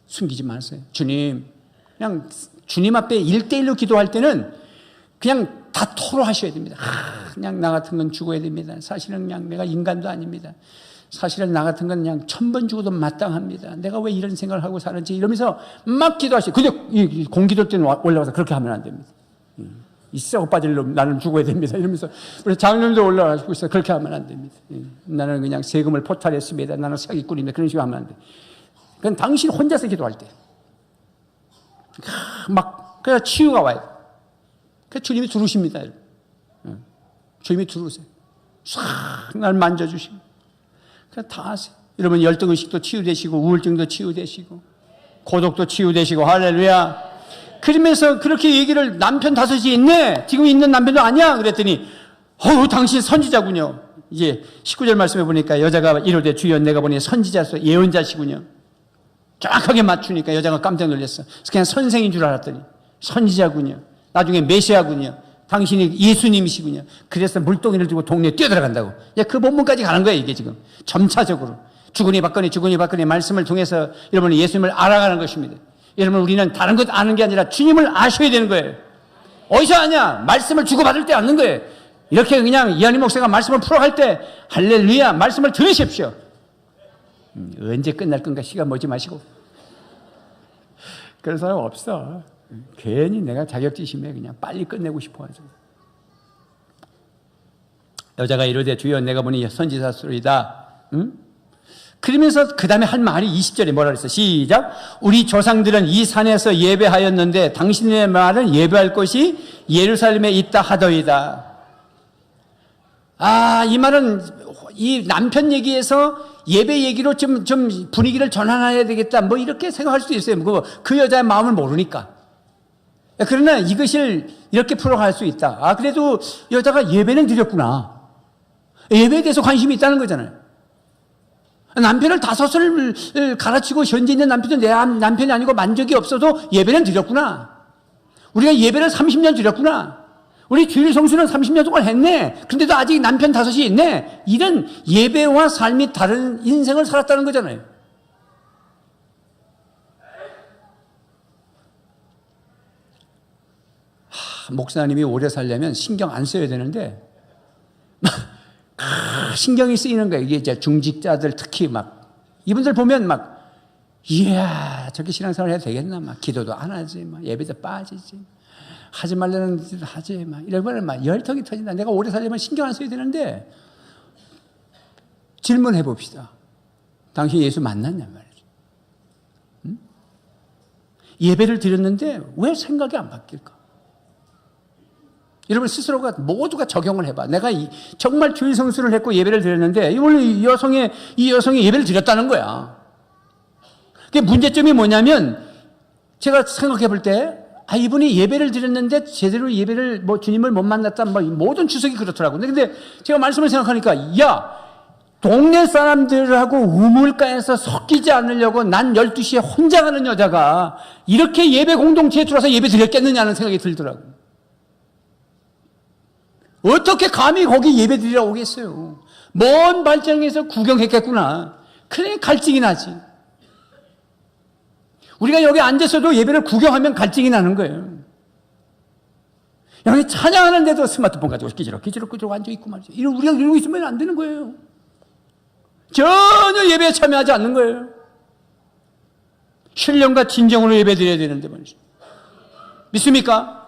숨기지 마세요. 주님, 그냥 주님 앞에 1대1로 기도할 때는 그냥 다 토로하셔야 됩니다. 그냥 나 같은 건 죽어야 됩니다. 사실은 그냥 내가 인간도 아닙니다. 사실은 나 같은 건 그냥 1000번 죽어도 마땅합니다. 내가 왜 이런 생각을 하고 사는지 이러면서 막 기도하시고. 근데 공기도 때는 올라가서 그렇게 하면 안 됩니다. 이 썩어 빠질 놈 나는 죽어야 됩니다. 이러면서 우리 장로님도 올라가시고 있어요. 그렇게 하면 안 됩니다. 나는 그냥 세금을 포탈했습니다. 나는 사기꾼입니다. 그런 식으로 하면 안 돼. 그건 당신 혼자서 기도할 때. 막 그래야 치유가 와요. 그래서 주님이 두르십니다. 주님이 두르세요. 싹 날 만져주시고. 그냥 다 하세요. 여러분 열등의식도 치유되시고 우울증도 치유되시고 고독도 치유되시고 할렐루야. 그러면서 그렇게 얘기를 남편 5이 있네. 지금 있는 남편도 아니야. 그랬더니 당신 선지자군요. 이제 19절 말씀해 보니까 여자가 이르되 주여 내가 보니 선지자서 예언자시군요. 정확하게 맞추니까 여자가 깜짝 놀랐어. 그냥 선생인 줄 알았더니 선지자군요. 나중에 메시아군요. 당신이 예수님이시군요. 그래서 물동이를 들고 동네에 뛰어들어간다고. 그 본문까지 가는 거예요. 이게 지금 점차적으로 주거니 받거니 말씀을 통해서 여러분이 예수님을 알아가는 것입니다. 여러분 우리는 다른 것 아는 게 아니라 주님을 아셔야 되는 거예요. 어디서 아냐? 말씀을 주고받을 때 아는 거예요. 이렇게 그냥 이한희 목사가 말씀을 풀어갈 때 할렐루야 말씀을 들으십시오. 언제 끝날 건가 시간 머지 마시고. 그런 사람 없어. 괜히 내가 자격지심에 그냥 빨리 끝내고 싶어 하죠. 여자가 이르되 주여 내가 보니 선지자소이다. 응? 그러면서 그 다음에 할 말이 20절에 뭐라 그랬어? 시작. 우리 조상들은 이 산에서 예배하였는데 당신의 말은 예배할 곳이 예루살렘에 있다 하더이다. 이 말은 이 남편 얘기에서 예배 얘기로 좀 분위기를 전환해야 되겠다. 뭐 이렇게 생각할 수도 있어요. 그 여자의 마음을 모르니까. 그러나 이것을 이렇게 풀어갈 수 있다. 그래도 여자가 예배는 드렸구나. 예배에 대해서 관심이 있다는 거잖아요. 남편을 5을 가르치고 현재 있는 남편도 내 남편이 아니고 만족이 없어도 예배는 드렸구나. 우리가 예배를 30년 드렸구나. 우리 주일 성수는 30년 동안 했네. 근데도 아직 남편 5이 있네. 이런 예배와 삶이 다른 인생을 살았다는 거잖아요. 목사님이 오래 살려면 신경 안 써야 되는데 신경이 쓰이는 거예요. 이게 이제 중직자들 특히 이분들 보면 이야, 저렇게 신앙생활 해도 되겠나? 기도도 안 하지, 예배도 빠지지. 하지 말라는 짓 하지, 이러면 열통이 터진다. 내가 오래 살려면 신경 안 써야 되는데, 질문해 봅시다. 당신 예수 만났냐 말이죠. 응? 예배를 드렸는데 왜 생각이 안 바뀔까? 여러분 스스로가 모두가 적용을 해봐. 내가 정말 주일 성수를 했고 예배를 드렸는데 원래 이 여성이 예배를 드렸다는 거야. 그게 문제점이 뭐냐면 제가 생각해 볼 때 이분이 예배를 드렸는데 제대로 예배를 주님을 못 만났다. 모든 주석이 그렇더라고. 근데 제가 말씀을 생각하니까 동네 사람들하고 우물가에서 섞이지 않으려고 난 12시에 혼자 가는 여자가 이렇게 예배 공동체에 들어와서 예배 드렸겠느냐는 생각이 들더라고. 어떻게 감히 거기 예배 드리러 오겠어요? 먼 발장에서 구경했겠구나. 그래 갈증이 나지. 우리가 여기 앉아서도 예배를 구경하면 갈증이 나는 거예요. 여기 찬양하는데도 스마트폰 가지고 끼지럭 앉아있고 말이죠. 우리가 이러고 있으면 안 되는 거예요. 전혀 예배에 참여하지 않는 거예요. 신령과 진정으로 예배 드려야 되는데 말이죠. 믿습니까?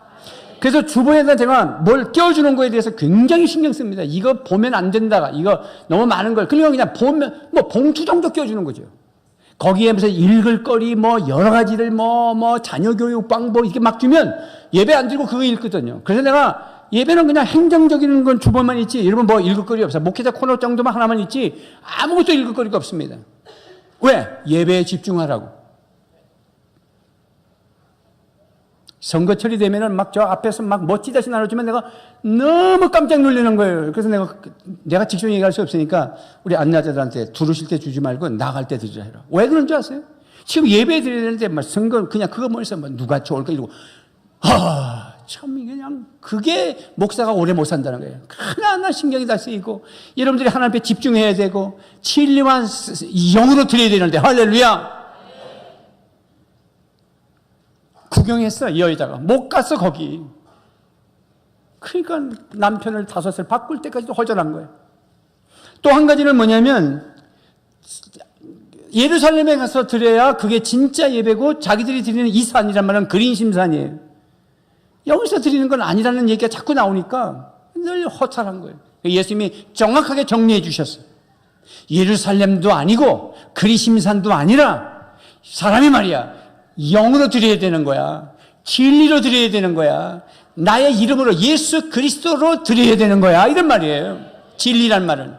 그래서 주부에다 제가 뭘 껴주는 거에 대해서 굉장히 신경 씁니다. 이거 보면 안 된다. 이거 너무 많은 걸. 그냥 보면, 봉투 정도 껴주는 거죠. 거기에 무슨 읽을 거리, 여러 가지를 자녀 교육 방법 이렇게 막 주면 예배 안 드리고 그거 읽거든요. 그래서 내가 예배는 그냥 행정적인 건 주보만 있지, 여러분 읽을 거리 없어. 목회자 코너 정도만 하나만 있지, 아무것도 읽을 거리가 없습니다. 왜? 예배에 집중하라고. 선거철이 되면은 저 앞에서 멋지다시 나눠주면 내가 너무 깜짝 놀라는 거예요. 그래서 내가 직접 얘기할 수 없으니까 우리 안내자들한테 들으실 때 주지 말고 나갈 때 드리라 해라. 왜 그런 줄 아세요? 지금 예배 드리는데 선거 그냥 그거 뭐해서 누가 좋을까 이러고 참 그냥 그게 목사가 오래 못 산다는 거예요. 하나하나 신경이 다 쓰이고 여러분들이 하나님 앞에 집중해야 되고 진리만 영으로 드려야 되는데 할렐루야. 구경했어, 이 여자가. 못 갔어, 거기. 그러니까 남편을 5을 바꿀 때까지도 허전한 거예요. 또 한 가지는 뭐냐면, 예루살렘에 가서 드려야 그게 진짜 예배고, 자기들이 드리는 이 산이란 말은 그린심산이에요. 여기서 드리는 건 아니라는 얘기가 자꾸 나오니까 늘 허탈한 거예요. 예수님이 정확하게 정리해 주셨어요. 예루살렘도 아니고, 그리심산도 아니라, 사람이 말이야. 영으로 드려야 되는 거야. 진리로 드려야 되는 거야. 나의 이름으로 예수 그리스도로 드려야 되는 거야. 이런 말이에요. 진리란 말은.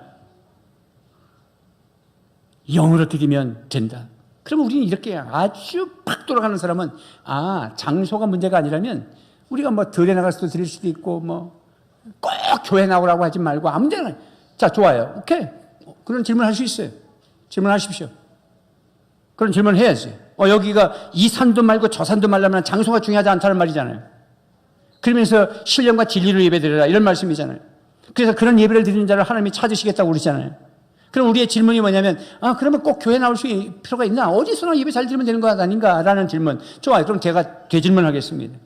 영으로 드리면 된다. 그럼 우리는 이렇게 아주 팍 돌아가는 사람은 장소가 문제가 아니라면 우리가 들에 나가서도 드릴 수도 있고 꼭 교회 나오라고 하지 말고 아무 데나. 자, 좋아요. 오케이. 그런 질문 할 수 있어요. 질문하십시오. 그런 질문을 해야지. 여기가 이 산도 말고 저 산도 말라면 장소가 중요하지 않다는 말이잖아요. 그러면서 신령과 진리로 예배드려라 이런 말씀이잖아요. 그래서 그런 예배를 드리는 자를 하나님이 찾으시겠다고 그러잖아요. 그럼 우리의 질문이 뭐냐면 그러면 꼭 교회 나올 필요가 있나? 어디서나 예배 잘 드리면 되는 거 아닌가? 라는 질문. 좋아요. 그럼 제가 되질문하겠습니다.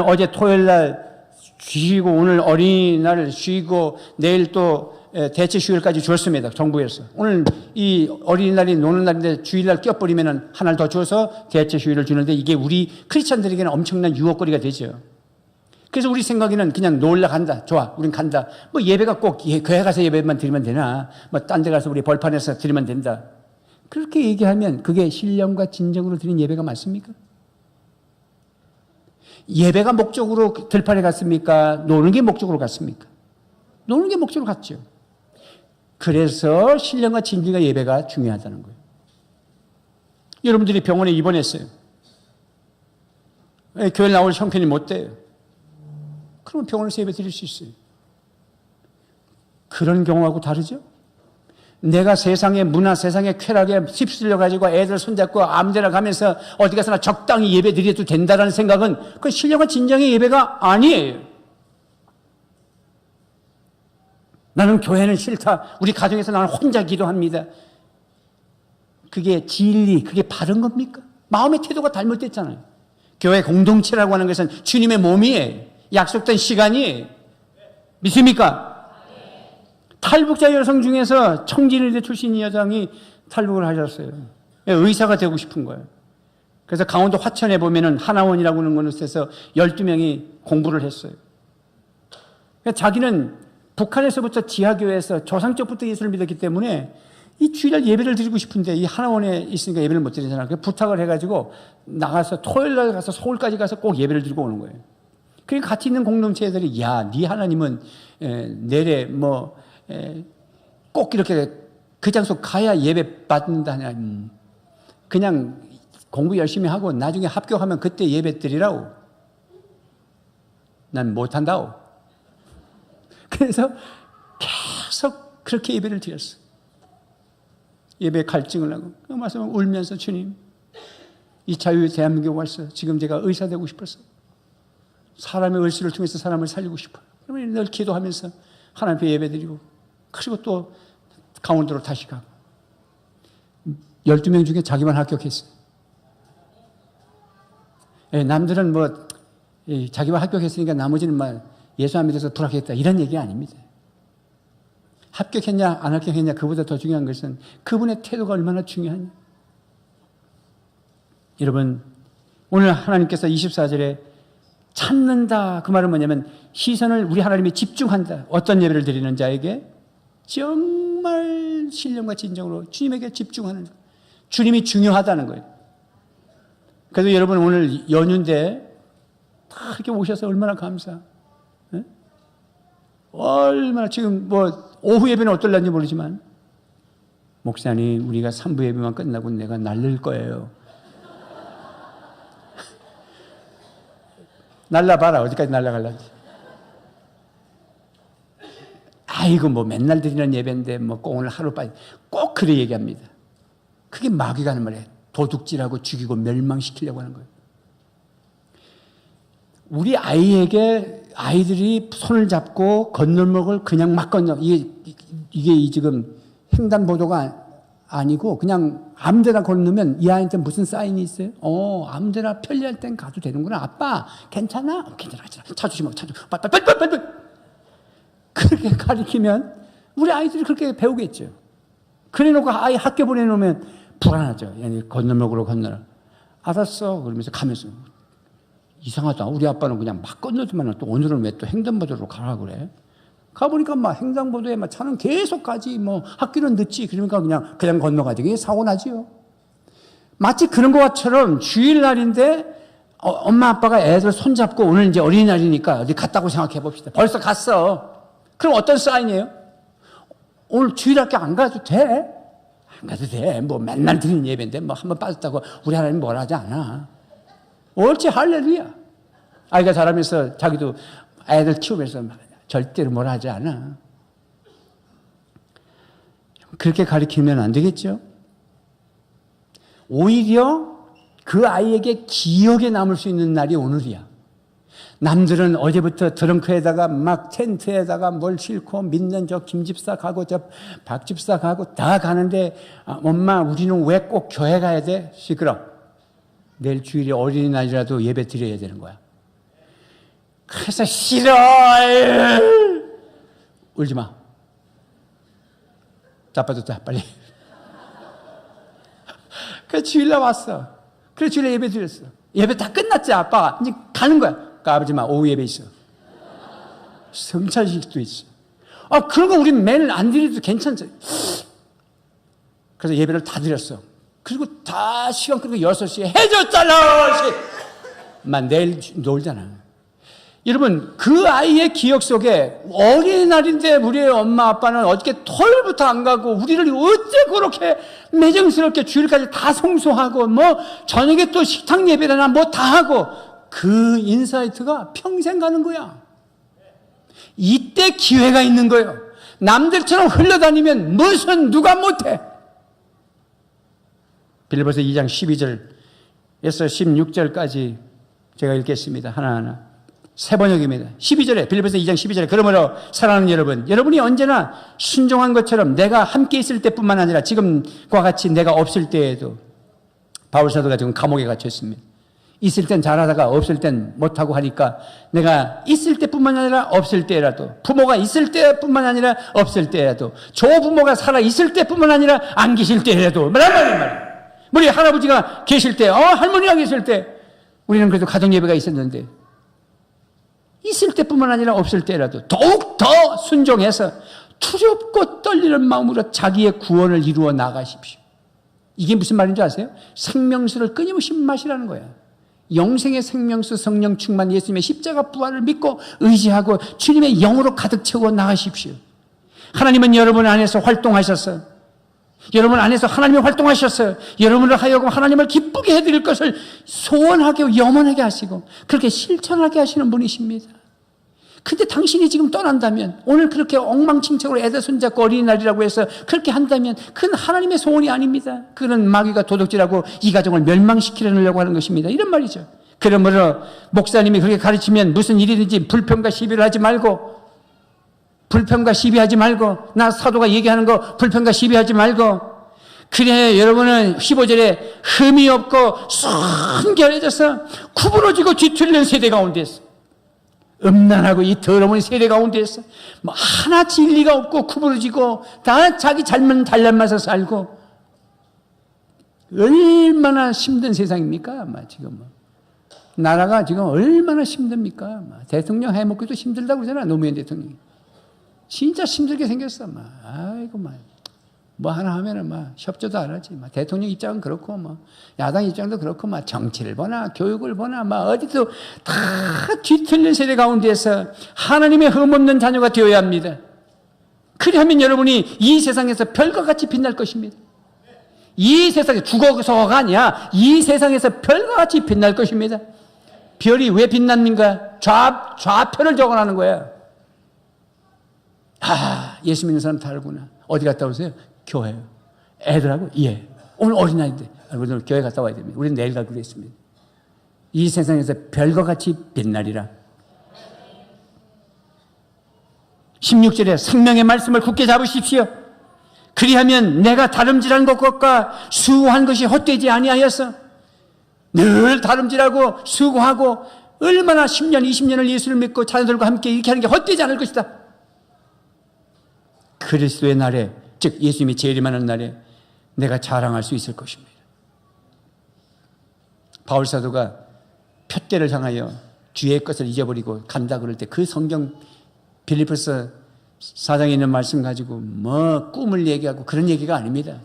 어제 토요일 날 쉬고 오늘 어린이날 쉬고 내일 또 대체 휴일까지 줬습니다. 정부에서. 오늘 이 어린이날이 노는 날인데 주일날 껴버리면 하나를 더 줘서 대체 휴일을 주는데 이게 우리 크리스찬들에게는 엄청난 유혹거리가 되죠. 그래서 우리 생각에는 그냥 놀러 간다. 좋아. 우린 간다. 뭐 예배가 꼭 교회 가서 예배만 드리면 되나? 뭐 딴 데 가서 우리 벌판에서 드리면 된다. 그렇게 얘기하면 그게 신령과 진정으로 드린 예배가 맞습니까? 예배가 목적으로 들판에 갔습니까? 노는 게 목적으로 갔습니까? 노는 게 목적으로 갔죠. 그래서 신령과 진정과 예배가 중요하다는 거예요. 여러분들이 병원에 입원했어요. 교회 나올 형편이 못 돼요. 그러면 병원에서 예배 드릴 수 있어요. 그런 경우하고 다르죠? 내가 세상의 문화, 세상의 쾌락에 휩쓸려가지고 애들 손잡고 아무데나 가면서 어디 가서나 적당히 예배 드려도 된다는 생각은 그 신령과 진정의 예배가 아니에요. 나는 교회는 싫다. 우리 가정에서 나는 혼자 기도합니다. 그게 진리, 그게 바른 겁니까? 마음의 태도가 잘못됐잖아요. 교회 공동체라고 하는 것은 주님의 몸이에요. 약속된 시간이에요. 믿습니까? 탈북자 여성 중에서 청진의대 출신 여성이 탈북을 하셨어요. 의사가 되고 싶은 거예요. 그래서 강원도 화천에 보면은 하나원이라고 하는 곳에서 12명이 공부를 했어요. 자기는 북한에서부터 지하교회에서 조상적부터 예수를 믿었기 때문에 이 주일날 예배를 드리고 싶은데 이 하나원에 있으니까 예배를 못 드리잖아요. 그래서 부탁을 해가지고 나가서 토요일날 가서 서울까지 가서 꼭 예배를 드리고 오는 거예요. 그러니까 같이 있는 공동체 애들이 야, 네 하나님은 내래 꼭 이렇게 그 장소 가야 예배 받는다냐. 그냥 공부 열심히 하고 나중에 합격하면 그때 예배 드리라고. 난 못한다고. 그래서 계속 그렇게 예배를 드렸어. 예배 갈증을 하고 그 말씀을 울면서 주님, 이 자유 대한민국에 왔어. 지금 제가 의사 되고 싶었어. 사람의 의식을 통해서 사람을 살리고 싶어. 그러면 늘 기도하면서 하나님 앞에 예배 드리고 그리고 또 강원도로 다시 가고 12명 중에 자기만 합격했어요. 남들은 뭐 자기만 합격했으니까 나머지는 막 예수 안 믿어서 불합격했다 이런 얘기 아닙니다. 합격했냐 안 합격했냐 그보다 더 중요한 것은 그분의 태도가 얼마나 중요하냐. 여러분 오늘 하나님께서 24절에 찾는다 그 말은 뭐냐면 시선을 우리 하나님이 집중한다. 어떤 예배를 드리는 자에게 정말 신령과 진정으로 주님에게 집중하는 거예요. 주님이 중요하다는 거예요. 그래서 여러분 오늘 연휴인데 다 이렇게 오셔서 얼마나 감사. 네? 얼마나 지금 뭐 오후 예배는 어떨런지 모르지만 목사님 우리가 3부 예배만 끝나고 내가 날릴 거예요. 날라봐라. 어디까지 날라갈란지. 아이고 뭐 맨날 드리는 예배인데 뭐 꼭 오늘 하루 빠지 꼭 그래 얘기합니다. 그게 마귀가 하는 말이에요. 도둑질하고 죽이고 멸망시키려고 하는 거예요. 우리 아이에게 아이들이 손을 잡고 건널목을 그냥 막 건너 이게 지금 횡단보도가 아니고 그냥 아무데나 건너면 이 아이한테 무슨 사인이 있어요? 아무데나 편리할 땐 가도 되는구나. 아빠 괜찮아? 괜찮아. 차 조심하고 차 조심하고 빨리. 그렇게 가르치면 우리 아이들이 그렇게 배우겠죠. 그래놓고 아이 학교 보내놓으면 불안하죠. 건널목으로 건너라. 알았어. 그러면서 가면서 이상하다. 우리 아빠는 그냥 막 건너지만 또 오늘은 왜 또 횡단보도로 가라 그래? 가보니까 막 횡단보도에 막 차는 계속 가지. 뭐 학교는 늦지. 그러니까 그냥 건너가지. 그게 사고 나지요. 마치 그런 것처럼 주일날인데 엄마 아빠가 애들 손잡고 오늘 이제 어린이날이니까 어디 갔다고 생각해 봅시다. 벌써 갔어. 그럼 어떤 사인이에요? 오늘 주일학교 안 가도 돼? 안 가도 돼. 뭐 맨날 드리는 예배인데 뭐 한번 빠졌다고 우리 하나님 뭐라 하지 않아. 옳지 할렐루야. 아이가 자라면서 자기도 애들 키우면서 절대로 뭐라 하지 않아. 그렇게 가르치면 안 되겠죠? 오히려 그 아이에게 기억에 남을 수 있는 날이 오늘이야. 남들은 어제부터 트렁크에다가 막 텐트에다가 뭘 싣고 믿는 저 김집사 가고 저 박집사 가고 다 가는데 엄마 우리는 왜 꼭 교회 가야 돼? 시끄러. 내일 주일이 어린이날이라도 예배 드려야 되는 거야. 그래서 싫어. 울지 마. 자빠졌다 빨리. 그래서 주일날 왔어. 그래서 주일날 예배 드렸어. 예배 다 끝났지 아빠가. 이제 가는 거야. 그러니까 아버지 마 오후 예배 있어. 성찰식도 있어. 그런 거 우리 매일 안 드려도 괜찮죠. 그래서 예배를 다 드렸어. 그리고 다 시간 끌고 6시에 해줬잖아. 내일 놀잖아. 여러분, 그 아이의 기억 속에 어린이날인데 우리 엄마 아빠는 어저께 토요일부터 안 가고 우리를 어째 그렇게 매정스럽게 주일까지 다 송수하고 저녁에 또 식탁 예배나 다 하고, 그 인사이트가 평생 가는 거야. 이때 기회가 있는 거예요. 남들처럼 흘러다니면 누가 못해. 빌립보서 2장 12절에서 16절까지 제가 읽겠습니다. 하나하나. 새 번역입니다. 12절에, 빌립보서 2장 12절에, 그러므로 사랑하는 여러분, 여러분이 언제나 순종한 것처럼 내가 함께 있을 때뿐만 아니라 지금과 같이 내가 없을 때에도, 바울 사도가 지금 감옥에 갇혀 있습니다. 있을 땐 잘하다가 없을 땐 못하고 하니까, 내가 있을 때뿐만 아니라 없을 때라도, 부모가 있을 때뿐만 아니라 없을 때라도, 조부모가 살아 있을 때뿐만 아니라 안 계실 때라도, 말이야. 우리 할아버지가 계실 때, 할머니가 계실 때, 우리는 그래도 가정예배가 있었는데, 있을 때뿐만 아니라 없을 때라도 더욱 더 순종해서 두렵고 떨리는 마음으로 자기의 구원을 이루어 나가십시오. 이게 무슨 말인지 아세요? 생명수를 끊임없이 마시라는 거야. 영생의 생명수, 성령 충만, 예수님의 십자가 부활을 믿고 의지하고 주님의 영으로 가득 채워 나가십시오. 하나님은 여러분 안에서 활동하셨어요. 여러분 안에서 하나님이 활동하셨어요. 여러분을 하여금 하나님을 기쁘게 해드릴 것을 소원하게 염원하게 하시고 그렇게 실천하게 하시는 분이십니다. 근데 당신이 지금 떠난다면, 오늘 그렇게 엉망진창으로 애들 손잡고 어린이날이라고 해서 그렇게 한다면 그건 하나님의 소원이 아닙니다. 그건 마귀가 도둑질하고 이 가정을 멸망시키려고 하는 것입니다. 이런 말이죠. 그러므로 목사님이 그렇게 가르치면 무슨 일이든지 불평과 시비를 하지 말고, 불평과 시비하지 말고, 나 사도가 얘기하는 거 불평과 시비하지 말고, 그래 여러분은 15절에 흠이 없고 순결해져서 구부러지고 뒤틀리는 세대 가운데서, 음란하고 이 더러운 세대 가운데서 하나 진리가 없고 구부러지고 다 자기 잘못 잘난맛에 살고, 얼마나 힘든 세상입니까? 지금 나라가 지금 얼마나 힘듭니까? 대통령 해먹기도 힘들다고 그러잖아. 노무현 대통령이 진짜 힘들게 생겼어. 아이고 하나 하면은 협조도 안 하지. 대통령 입장은 그렇고 야당 입장도 그렇고 정치를 보나 교육을 보나 어디도 다 뒤틀린 세대 가운데서 하나님의 흠없는 자녀가 되어야 합니다. 그리하면 여러분이 이 세상에서 별과 같이 빛날 것입니다. 이 세상에 죽어서가 아니야. 이 세상에서 별과 같이 빛날 것입니다. 별이 왜 빛납니까? 좌표를 적어놓는 거야. 예수 믿는 사람 다 알구나. 어디 갔다 오세요? 교회요. 애들하고? 예. 오늘 어린아이인데. 오늘 교회 갔다 와야 됩니다. 우리는 내일 가기로 했습니다. 이 세상에서 별과 같이 빛나리라. 16절에 생명의 말씀을 굳게 잡으십시오. 그리하면 내가 다름질한 것과 수고한 것이 헛되지 아니하였어. 늘 다름질하고 수고하고 얼마나 10년, 20년을 예수를 믿고 자녀들과 함께 이렇게 하는 게 헛되지 않을 것이다. 그리스도의 날에, 즉 예수님이 재림하는 날에 내가 자랑할 수 있을 것입니다. 바울 사도가 푯대를 향하여 주의 것을 잊어버리고 간다 그럴 때 그 성경 빌립보서 4장에 있는 말씀 가지고 꿈을 얘기하고 그런 얘기가 아닙니다.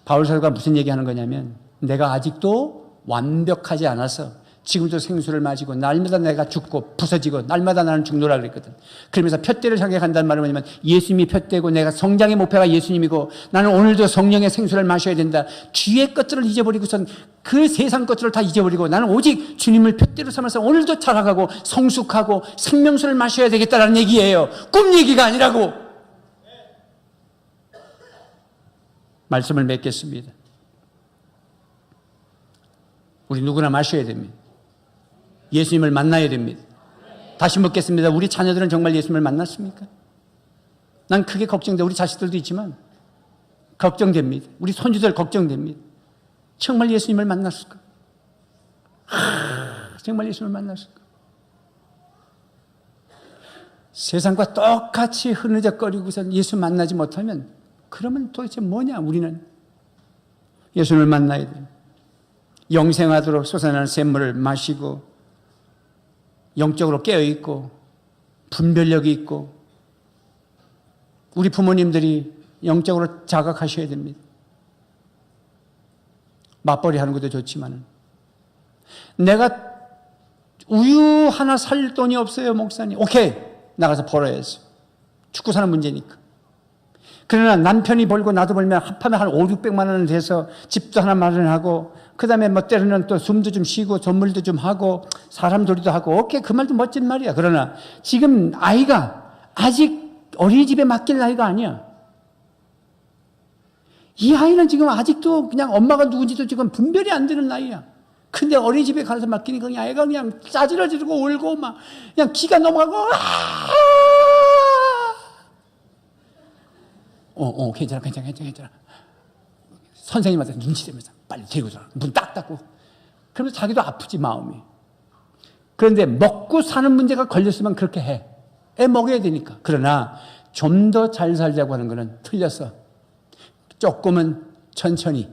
바울 사도가 무슨 얘기하는 거냐면, 내가 아직도 완벽하지 않아서 지금도 생수를 마시고 날마다 내가 죽고 부서지고 날마다 나는 죽노라 그랬거든. 그러면서 푯대를 향해 간다는 말은 뭐냐면, 예수님이 푯대고 내가 성장의 목표가 예수님이고 나는 오늘도 성령의 생수를 마셔야 된다. 주의 것들을 잊어버리고선 그 세상 것들을 다 잊어버리고 나는 오직 주님을 푯대로 삼아서 오늘도 자라가고 성숙하고 생명수를 마셔야 되겠다라는 얘기예요. 꿈 얘기가 아니라고. 말씀을 맺겠습니다. 우리 누구나 마셔야 됩니다. 예수님을 만나야 됩니다. 다시 묻겠습니다. 우리 자녀들은 정말 예수님을 만났습니까? 난 크게 걱정돼. 우리 자식들도 있지만 걱정됩니다. 우리 손주들 걱정됩니다. 정말 예수님을 만났을까? 정말 예수님을 만났을까? 세상과 똑같이 흐느적거리고서 예수 만나지 못하면 그러면 도대체 뭐냐? 우리는 예수님을 만나야 됩니다. 영생하도록 솟아나는 샘물을 마시고 영적으로 깨어있고 분별력이 있고 우리 부모님들이 영적으로 자각하셔야 됩니다. 맞벌이 하는 것도 좋지만 내가 우유 하나 살 돈이 없어요, 목사님. 오케이, 나가서 벌어야지. 죽고 사는 문제니까. 그러나 남편이 벌고 나도 벌면 합하면 한 5, 600만 원은 돼서 집도 하나 마련하고 그 다음에 뭐 때로는 또 숨도 좀 쉬고 선물도 좀 하고 사람들도 하고 오케이, 그 말도 멋진 말이야. 그러나 지금 아이가 아직 어린이집에 맡길 나이가 아니야. 이 아이는 지금 아직도 그냥 엄마가 누군지도 지금 분별이 안 되는 나이야. 근데 어린이집에 가서 맡기니까 그냥 애가 그냥 짜지러지고 울고 막 그냥 기가 넘어가고 괜찮아. 선생님한테 눈치채면서 빨리 데리고 들어가. 문 딱 닫고. 그러면서 자기도 아프지, 마음이. 그런데 먹고 사는 문제가 걸렸으면 그렇게 해. 애 먹여야 되니까. 그러나 좀 더 잘 살자고 하는 거는 틀렸어. 조금은 천천히.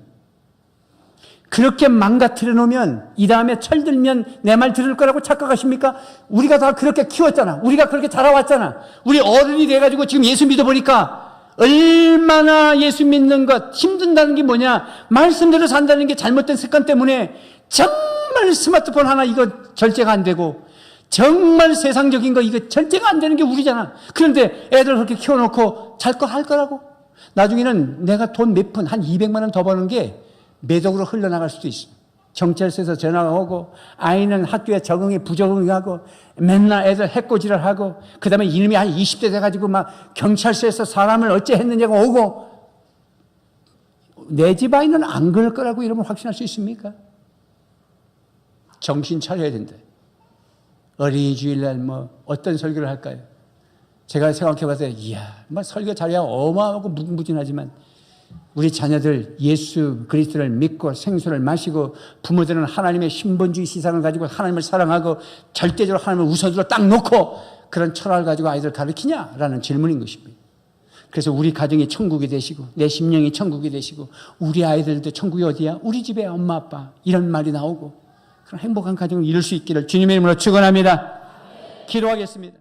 그렇게 망가뜨려 놓으면 이 다음에 철들면 내 말 들을 거라고 착각하십니까? 우리가 다 그렇게 키웠잖아. 우리가 그렇게 자라왔잖아. 우리 어른이 돼가지고 지금 예수 믿어보니까 얼마나 예수 믿는 것 힘든다는 게 뭐냐? 말씀대로 산다는 게 잘못된 습관 때문에 정말 스마트폰 하나 이거 절제가 안 되고 정말 세상적인 거 이거 절제가 안 되는 게 우리잖아. 그런데 애들 그렇게 키워놓고 잘 거 할 거라고? 나중에는 내가 돈 몇 푼, 한 200만 원 더 버는 게 매덕으로 흘러나갈 수도 있어. 경찰서에서 전화가 오고 아이는 학교에 적응이 부적응하고 맨날 애들 해코지를 하고 그 다음에 이놈이 한 20대 돼가지고 막 경찰서에서 사람을 어째 했느냐고 오고 내 집 아이는 안 그럴 거라고 이러면 확신할 수 있습니까? 정신 차려야 된다. 어린이 주일날 뭐 어떤 설교를 할까요? 제가 생각해봤어요. 이야, 뭐 설교 자리가 어마어마하고 무궁무진하지만 우리 자녀들 예수 그리스도를 믿고 생수를 마시고 부모들은 하나님의 신본주의 시상을 가지고 하나님을 사랑하고 절대적으로 하나님을 우선으로 딱 놓고 그런 철학을 가지고 아이들 가르치냐라는 질문인 것입니다. 그래서 우리 가정이 천국이 되시고 내 심령이 천국이 되시고 우리 아이들도 천국이 어디야? 우리 집에 엄마 아빠 이런 말이 나오고 그런 행복한 가정을 이룰 수 있기를 주님의 이름으로 축원합니다. 기도하겠습니다.